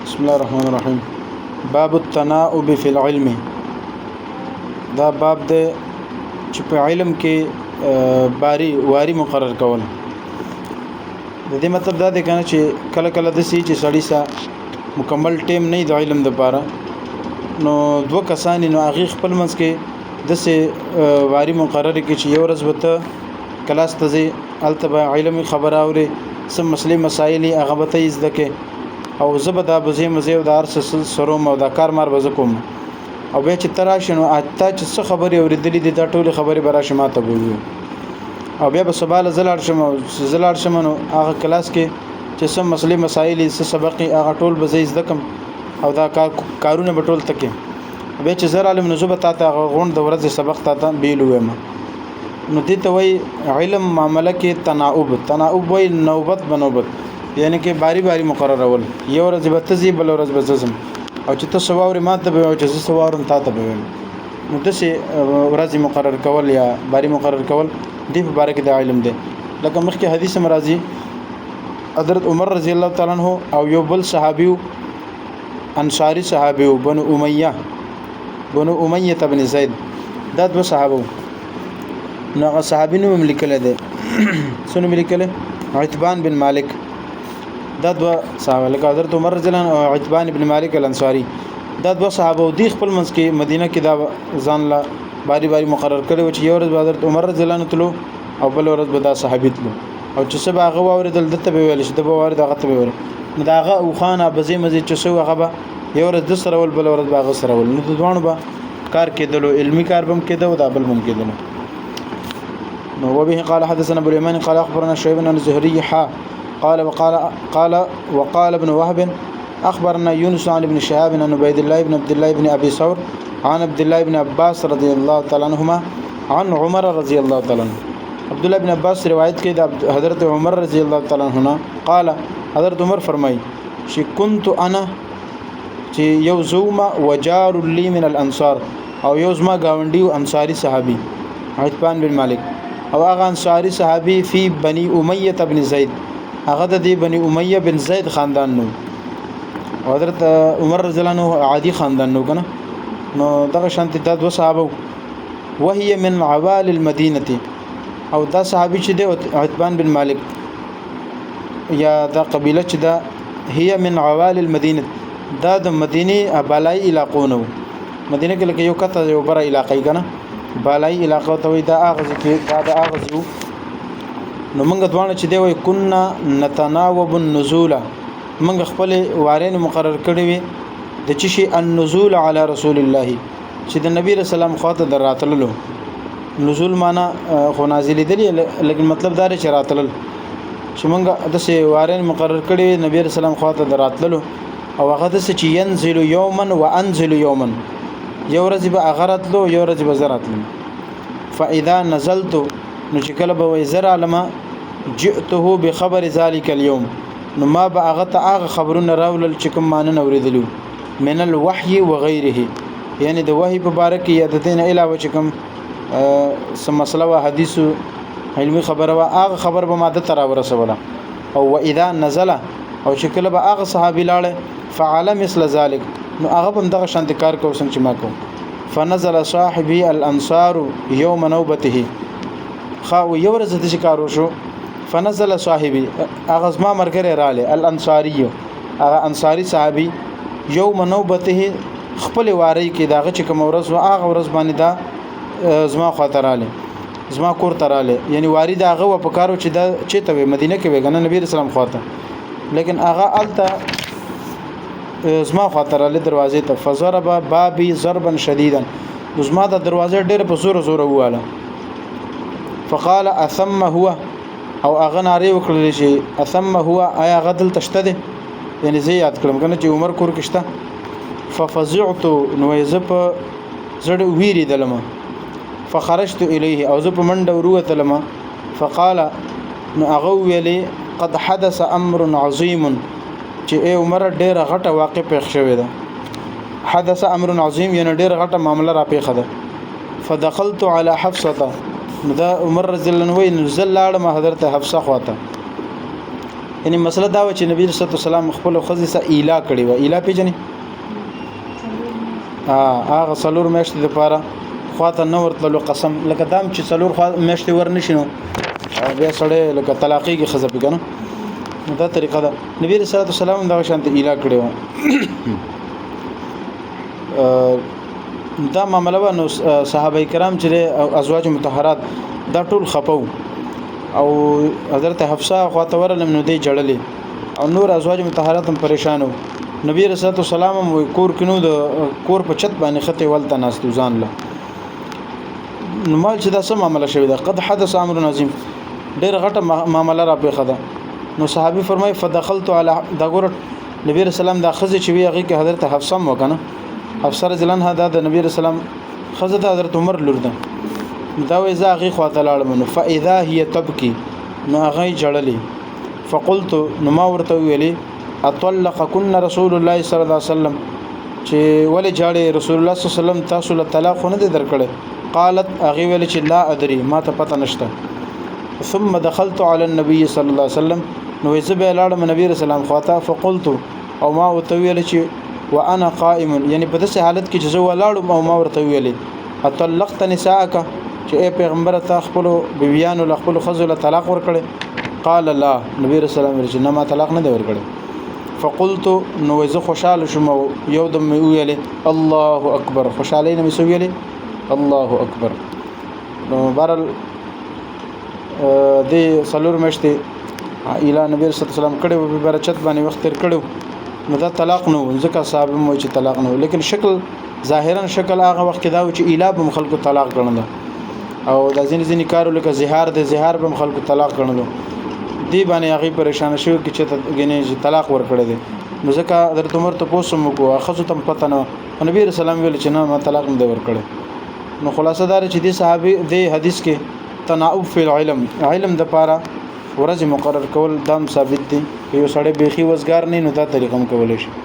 بسم الله الرحمن الرحیم. باب التناؤب فی العلم. دا باب دی چې په علم کې واری مقرر کول. د دې مطلب دا دی کنه چې کله کله د سې چې سړی سره مکمل ټیم نه د علم د پاره نو دوه کسان نو هغه خپل منځ کې د سې واری مقرر کې چې یو ورځ وته کلاس ته ځي التبه علمي خبره اوري سم مسلې مسایل هغه به ته زده کې او زبدا بزې مزه او د ارس سروم او د کار مار بز کوم او به چې تراشنو اته چې څه خبري اوریدلې دي دا ټول خبري برا شماته بوي او بیا به سباله زلار شم نو هغه کلاس کې چې سم مسلې مسایل څه سبق هغه ټول بزې زده کوم او دا کارونه به ټول تکي به چې زر عالم نزوبه تا ته غون د ورځ سبق تا ته بیلو ما نو دې ته وای علم معاملې کې تناؤب وای نوبت بنوبت یعنی کې باری باری مقرر اول یو ورځ به تزي بل ورځ به زم او چې ته سواوري ماته به او چې سوارم تا ته به نو دسه ورځ مقرر کول یا باری مقرر کول دې په باره کې د علم دی. لکه مخکې حدیث مرضی حضرت عمر رضی الله تعالی عنہ او یو بل صحابي انصاری صحابي بنو امیہ ابن زید دا دوه صحابه نو هغه صحابي نو مملکل دي سنو مملکل عتبان بن مالک دا دوه صحابه لکه حضرت عمر رضی الله عنه او عتبان بن مالک الانصاری دا دوه صحابه دی خپل منځ کې مدینه کې دا ځان لا باری باری مقرر کړي چې یو ورځ حضرت عمر رضی الله عنه تلو او بل ورځ به دا صحابي تلو او چې سبا هغه اوریدل دته به ویل چې د به ورته هغه ته به ویل نو دا هغه او خانه بزې مزې چې سو هغه به یو ورځ د سره ول بل ورځ به هغه سره ول نو د دوه به کار کېدلو علمي کار بم کېدو دا بل بم کېدلو نو وبه قال حدثنا ابو اليمان قال اخبرنا شعيب بن الزهري وقال ابن وهب اخبرنا يونس عن ابن شهاب عن عبيد الله بن عبد الله بن ابي ثور عن عبد الله بن عباس رضي الله تعالى عنهما عن عمر رضي الله تعالى عنه. عبد الله بن عباس روایت کې د حضرت عمر رضی الله تعالی عنہ قال حضرت عمر فرمای چې كنت انا چې یو زوما وجار لي من الانصار او یو زما گاونډي انصاری صحابي عتبان بن مالک او هغه انصاری صحابي فی بني امیہ ابن زید هغه د بني امیہ بن زید خاندان نو حضرت عمر رضی الله عنه عادي خاندان نو کنه نو دغه شانت د دوه صحابه وهي من عوال المدینه او دا صحابي چې د عتبان بن مالک یا دا قبيله چې دا هي من عوال المدینه دا د مدینه بالای علاقو نو مدینه کې لکه یو کته یو بره علاقې کنه بالای علاقو ته وي دا اغاز کې دا اغاز یو نو موږ دوانه چې دی وای كنا نتناوب النزول موږ خپل وارین مقرر کړی وي د چشي النزول علی رسول الله چې د نبی رسول الله خواته دراتللو نزول معنا خو نازل دي لیکن مطلب دا چې راتلل چې موږ د سه وارین مقرر کړی نبی رسول الله خواته دراتللو او هغه د چې ينزل يوما وانزل يوما یو ورځ به اغرتلو یو ورځ به زراتلو فاذا نزلت نو چې کله به وزر علما جئته بخبر ذلك اليوم نو ما به هغه خبرونه راول چې کوم مان اوریدلو من الوحي وغيره یعنی د وحي په باره کې یا د دین علاوه چې کوم سم مسله او حدیث علمي خبره وا هغه خبر به ماده تر ورسوله او واذا نزل او چې کله به هغه صحابي لاړ فعل مثل ذلك نو هغه هم دغه شانت کار کو څنګه چې ما کو فنزل صاحبي الانصار يوم نوبته خو یو ورځ د شکارو شو فنزل صاحبي هغه زما مرګره رااله الانصاري هغه انصاری صحابي یوم نوبته خپل واری کې داغه چې کوم ورځ او هغه ورځ باندې دا زما خاطراله زما کور تراله یعنی واری داغه و په کارو چې دا چته مدینه کې وګنه نبی رسول الله خاطر لیکن هغه الته زما خاطراله دروازې ته فضرب بابي ضربا شديدا زما د دروازې ډېر په زور واله فقال اثم هو او هغه ناری وکړل شي اثم هو آیا غدل تشته یعنی زه یاد کړم کنه چې عمر کور کښته ففزعت نو یزپ زړه ویری دلمه فخرجت الیه او زه په منډه وروتلم فقال نو هغه ویلي قد حدث امر عظیم چې ای عمر ډیره غټه واقع پیښ شوې ده حدث امر عظیم یعنی ډیره غټه معاملې را پیښه ده فدخلت على حفصه دا عمر رضی الله عنه نزل لاړ ما حضرت حفصه خواته یعنی مسله دا و چې نبی رسول الله سلام خپل خزې سره ایلا کړی و ایلا پیژنې هغه څلور میاشتې لپاره خواته نه ورتلو قسم لکه دام چې څلور میاشتې ورنشي نو بیا سړی لکه طلاقي کې خزه پکنه نو دا طریقه ده نبی رسول الله سلام دا شانته ایلا کړی و دا معاملې نو صحابه کرام چې ازواج مطهرات دا ټول خپو او حضرت حفصه خواته ورلم نو دی جړلې او نور ازواج مطهرات هم پریشانو نبی رسول الله سلام کور کینو د کور په چت باندې خطه ولته ناستو ځان له نو مال چې دا سم معاملې شوی ده قد حدث امر عظیم ډېر غټه معاملې را پیښه ده نو صحابي فرمای فدخلت على دا ګور نبی رسول الله دا خزه چې وی هغه کې حضرت حفصه وکنه حفصه رضی الله عنها د نبی رسول الله خزه د حضرت عمر لور ده دا وی زاغي خواته لاړم نو فاذا هي تبكي نو هغه جړلې فقلت نو ما ورته ویلې اطلقكن رسول الله صلی الله علیه وسلم چې ولې جاړې رسول الله صلی الله علیه وسلم تاسو له طلاق نه درکړې قالت هغه ویل چې لا ادري ما ته پته نشته ثم دخلت على النبي صلى الله عليه وسلم نو زبې لاړم نبی رسول الله خواته فقلت او ما ورته ویل چې وانا قائم یعنی په داسې حالت کې چې زه ولاړم او ما ورته ویلې اطلقت نساءك چې پیغمبر ته خپل بیبيانو له خپل خزو له طلاق ورکړي قال لا نبی رسول الله چې نه ما طلاق نه دی ورکړي فقلت نو زه خوشاله شوم یو دم ویلې الله اکبر خوشاله نه مې ویلې الله اکبر نو بارل د سلور مشته اله نبی رسول الله سلام کړي په برچت باندې وخت تر کړو نو دا طلاق نو ځکه صاحب مو چې طلاق نو لیکن شکل ظاهرا شکل هغه وخت کې دا چې اله به خلکو طلاق ګڼل او دا ځینې کارو لکه زهار د زهار به خلکو طلاق ګڼل دی باندې هغه پریشان شو چې غنې طلاق ورکړي دي نو ځکه حضرت عمر ته پوسم کو اخذ تم پته نه نبی رسول الله ویل چې نه ما طلاق نه ورکړي نو خلاصه دار چې دی صحابي د حدیث کې تناؤب فی العلم علم د پاره ورځ مقرر کول دام ثابت دي یو سړی بيخي وزګار نه نو دا طریقه هم کولای شي